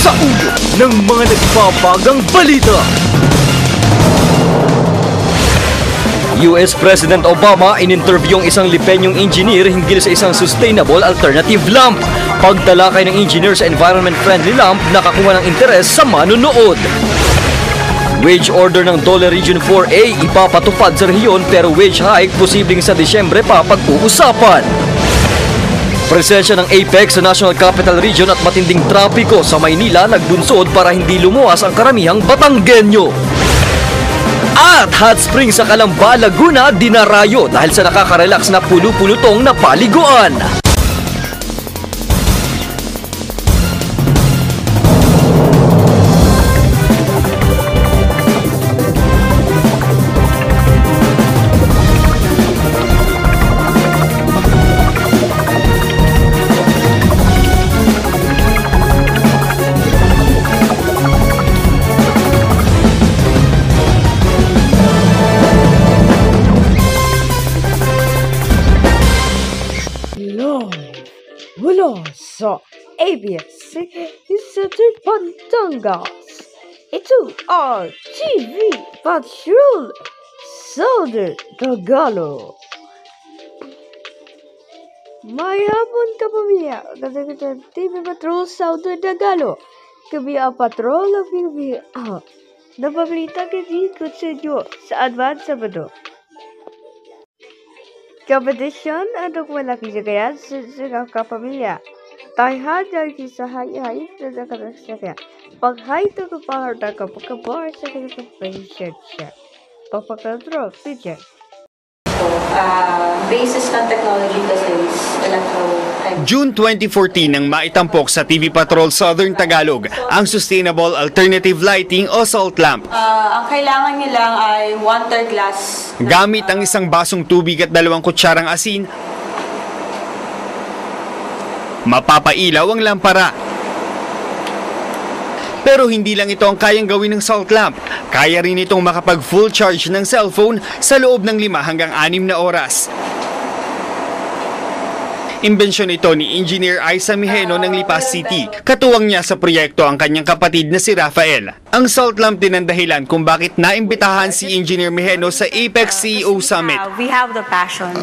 sa ulo ng mga nagbabagang balita. US President Obama in-interview ang isang Lipenyong engineer hinggil sa isang sustainable alternative lamp. Pagtalakay ng engineer sa environment-friendly lamp, nakakuha ng interes sa manunood. Wage order ng Dole Region 4A ipapatupad sa rehiyon pero wage hike posibleng sa Disyembre pa pag-uusapan. Presensya ng APEC sa National Capital Region at matinding trapiko sa Maynila nagdunsod para hindi lumuwas ang karamihang Batanggenyo. At hot spring sa Calamba, Laguna, dinarayo dahil sa nakaka-relax na pulo-pulutong na paliguan. Mula sa ABS-CBN Batangas, ito ang TV Patrol Southern Tagalog. May hapon ka pamilya, kasi TV Patrol Southern Tagalog. Kami ang patrol ng PBA na pabalita kikikot sa inyo sa Advance Sabado. Kompetisyon untuk malaki jagayan sa kapamilya. Tayhan ang kisahay-hay na nakasasya. Paghay ito kapahar na kapagkabar sa competition siya. Pagpakontrol, PJ. Basis ng technology kasi is June 2014 nang maitampok sa TV Patrol Southern Tagalog ang Sustainable Alternative Lighting o SALT lamp. Ang kailangan niya lang ay 1/3 glass. Gamit ang isang basong tubig at 2 kutsarang asin, mapapailaw ang lampara. Pero hindi lang ito ang kayang gawin ng SALT lamp. Kaya rin itong makapag full charge ng cellphone sa loob ng 5 hanggang 6 na oras. Imbensyon ito ni Engineer Aiza Mijeno ng Lipas City. Katuwang niya sa proyekto ang kanyang kapatid na si Rafael. Ang SALT lamp din ang dahilan kung bakit naimbitahan si Engineer Mijeno sa APEC CEO Summit. We have the passion.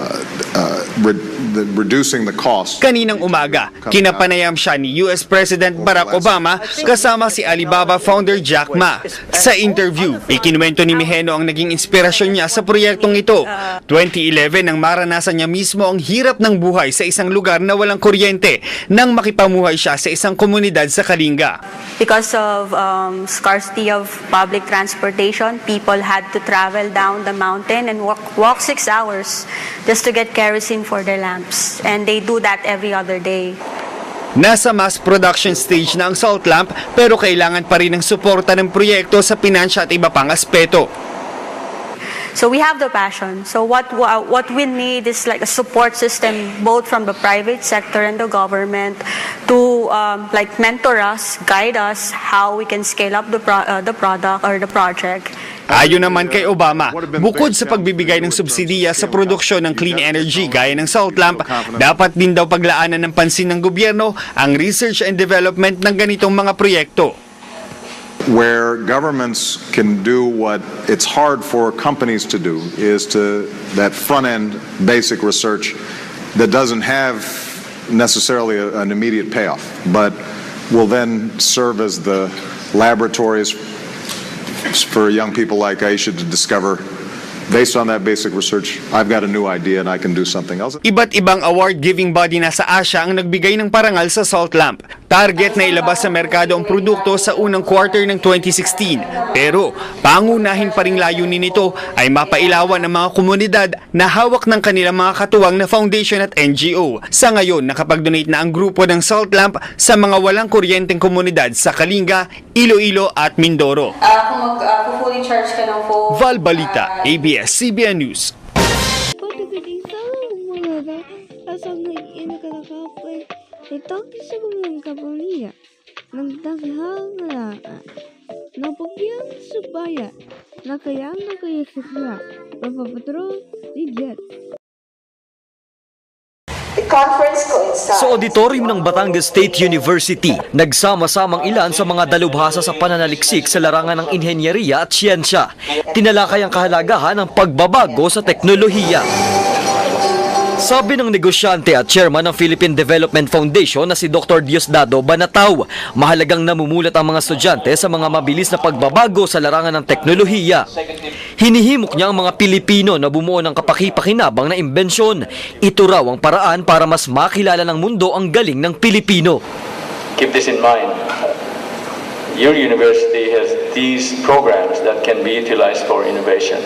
Reducing the cost. Kaninang umaga, kinapanayam siya ni US President Barack Obama kasama si Alibaba founder Jack Ma. Sa interview, ikinuwento ni Mijeno ang naging inspirasyon niya sa proyektong ito. 2011 nang maranasan niya mismo ang hirap ng buhay sa isang lugar na walang kuryente nang makipamuhay siya sa isang komunidad sa Kalinga. Because of scarcity of public transportation, people had to travel down the mountain and walk 6 hours just to get kerosene for their lamps. And they do that every other day. Nasa mass production stage na ang SALT lamp pero kailangan pa rin ng suporta ng proyekto sa pinansya at iba pang aspeto. So we have the passion. So what we need is like a support system both from the private sector and the government to like mentor us, guide us how we can scale up the product or the project. Ayon naman kay Obama, bukod sa pagbibigay ng subsidiya sa produksyon ng clean energy gaya ng SALT lamp, dapat din daw paglaanan ng pansin ng gobyerno ang research and development ng ganitong mga proyekto. Where governments can do what it's hard for companies to do is to that front-end basic research that doesn't have necessarily an immediate payoff, but will then serve as the laboratories for young people like Aisha to discover, based on that basic research, I've got a new idea and I can do something else. Iba't ibang award-giving body na sa Asia ang nagbigay ng parangal sa SALT lamp. Target na ilabas sa merkado ang produkto sa unang quarter ng 2016. Pero pangunahin pa ring layunin nito ay mapailawan ng mga komunidad na hawak ng kanilang mga katuwang na foundation at NGO. Sa ngayon, nakapag-donate na ang grupo ng SALT lamp sa mga walang kuryenteng komunidad sa Kalinga, Iloilo at Mindoro. Kung fully charge ka ng phone, Val Balita, ABS-CBN News. Ito sa mga kapamilya ng taghangalaan ng pagbiyan sa bayan na kayang nagkayakit na papapatrol ni Jet. conference coincides. Sa auditorium ng Batangas State University, nagsama-samang ilan sa mga dalubhasa sa pananaliksik sa larangan ng inhenyeriya at siyensya. Tinalakay ang kahalagahan ng pagbabago sa teknolohiya. Sabi ng negosyante at chairman ng Philippine Development Foundation na si Dr. Diosdado Banataw, mahalagang namumulat ang mga estudyante sa mga mabilis na pagbabago sa larangan ng teknolohiya. Hinihimok niya ang mga Pilipino na bumuo ng kapaki-pakinabang na imbensyon. Ito raw ang paraan para mas makilala ng mundo ang galing ng Pilipino. Keep this in mind. Your university has these programs that can be utilized for innovation.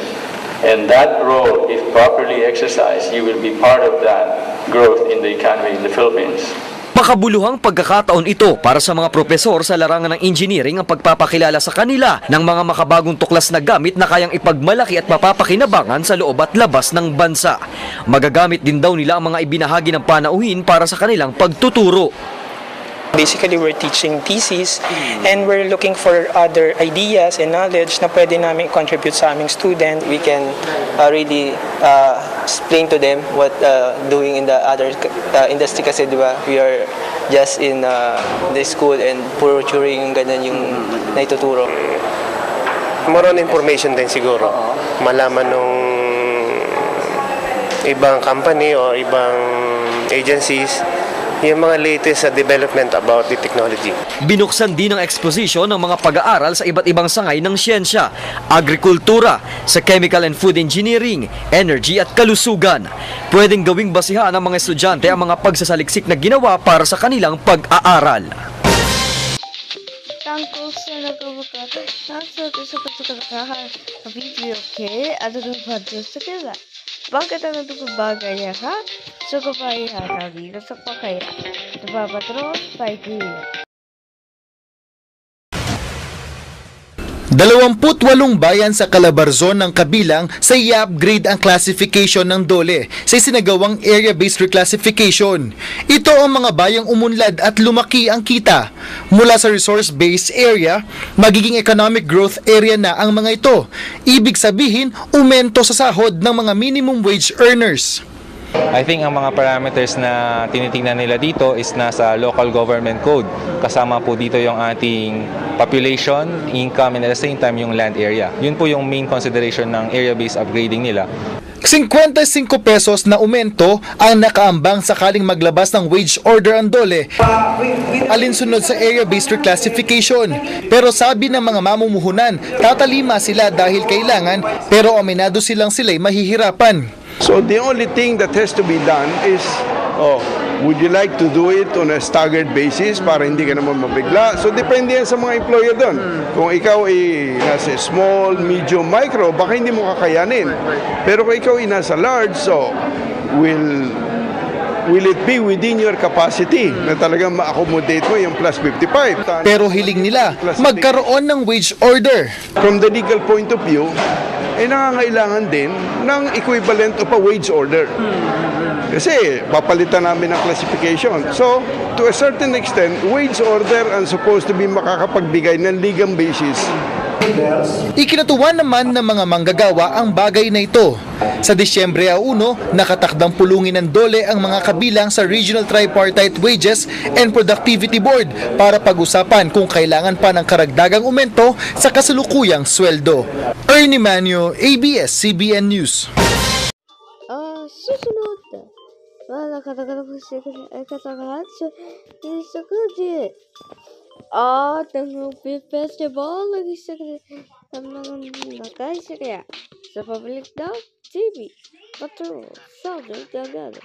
And that role, if properly exercised, you will be part of that growth in the economy in the Philippines. Makabuluhang pagkakataon ito para sa mga propesor sa larangan ng engineering ang pagpapakilala sa kanila ng mga makabagong tuklas na gamit na kayang ipagmalaki at mapapakinabangan sa loob at labas ng bansa. Magagamit din daw nila ang mga ibinahagi ng panauhin para sa kanilang pagtuturo. Basically, we're teaching thesis and we're looking for other ideas and knowledge na pwede namin contribute sa aming student. We can really explain to them what doing in the other industry kasi diba, we are just in the school and puro turing ganun yung naituturo. More on information din siguro. Malaman nung ibang company o ibang agencies yung mga latest development about the technology. Binuksan din ang exposition ng mga pag-aaral sa iba't ibang sangay ng siyensya, agrikultura, sa chemical and food engineering, energy at kalusugan. Pwedeng gawing basihan ng mga estudyante ang mga pagsasaliksik na ginawa para sa kanilang pag-aaral. Tangkol sa nagkabukata, nasa kasapagkakahan sa video okay, at nagkabukata sa kila. Bakit ang nagkabagay ka? So kapay ka dito sa pakaya. Napapatron, paikila. 28 bayan sa Calabarzon ng kabilang sa i-upgrade ang classification ng DOLE sa isinagawang area-based reclassification. Ito ang mga bayang umunlad at lumaki ang kita. Mula sa resource-based area, magiging economic growth area na ang mga ito. Ibig sabihin, umento sa sahod ng mga minimum wage earners. I think ang mga parameters na tinitingnan nila dito is nasa local government code. Kasama po dito yung ating population, income, and at the same time yung land area. Yun po yung main consideration ng area-based upgrading nila. 55 pesos na aumento ang nakaambang sakaling maglabas ng wage order ang DOLE alinsunod sa area-based reclassification. Pero sabi ng mga mamumuhunan, tatalima sila dahil kailangan pero aminado silang sila'y mahihirapan. So the only thing that has to be done is, would you like to do it on a staggered basis para hindi ka naman mabigla? So depende yan sa mga employer doon. Kung ikaw ay nasa small, medium, micro, baka hindi mo kakayanin. Pero kung ikaw ay nasa large, so will it be within your capacity na talagang ma-accommodate mo yung plus 55? Pero hiling nila magkaroon ng wage order. From the legal point of view, ay nangangailangan din ng equivalent of a wage order. Kasi papalitan namin ang classification. So, to a certain extent, wage order ang supposed to be makakapagbigay ng legal basis. Ikinatuwa naman ng mga manggagawa ang bagay na ito. Sa Disyembre 1, nakatakdang pulungin ng DOLE ang mga kabilang sa Regional Tripartite Wages and Productivity Board para pag-usapan kung kailangan pa ng karagdagang aumento sa kasalukuyang sweldo. Ernie Manio, ABS-CBN News. Susunod na. Wala katagal ko siya ay katagahan sa isakadi. At ang festival lagi sa mga nakay siya kaya sa public daw TV. Patrol, Southern Tagalo.